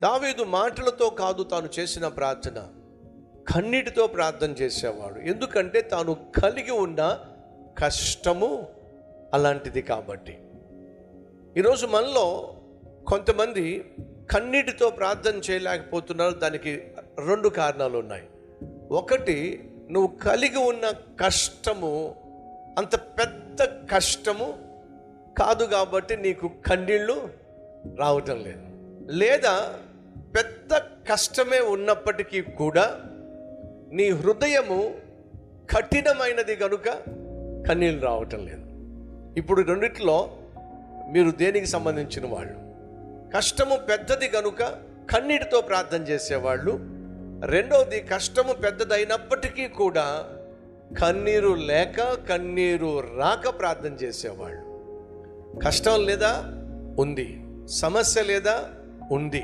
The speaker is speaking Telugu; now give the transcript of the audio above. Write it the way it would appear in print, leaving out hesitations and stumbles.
దావీదు మాటలతో కాదు తాను చేసిన ప్రార్థన, కన్నీటితో ప్రార్థన చేసేవాడు. ఎందుకంటే తాను కలిగి ఉన్న కష్టము అలాంటిది కాబట్టి. ఈరోజు మనలో కొంతమంది కన్నీటితో ప్రార్థన చేయలేకపోతున్నారు. దానికి 2 కారణాలు ఉన్నాయి. ఒకటి, నువ్వు కలిగి ఉన్న కష్టము అంత పెద్ద కష్టము కాదు కాబట్టి నీకు కన్నీళ్ళు రావటం లేదు. లేదా పెద్ద కష్టమే ఉన్నప్పటికీ కూడా నీ హృదయము కఠినమైనది కనుక కన్నీళ్ళు రావటం లేదు. ఇప్పుడు రెండిట్లో మీరు దేనికి సంబంధించిన వాళ్ళు? కష్టము పెద్దది కనుక కన్నీటితో ప్రార్థన చేసేవాళ్ళు. రెండవది, కష్టము పెద్దదైనప్పటికీ కూడా కన్నీరు లేక కన్నీరు రాక ప్రార్థన చేసేవాళ్ళు. కష్టం లేదా? ఉంది. సమస్య లేదా? ఉంది.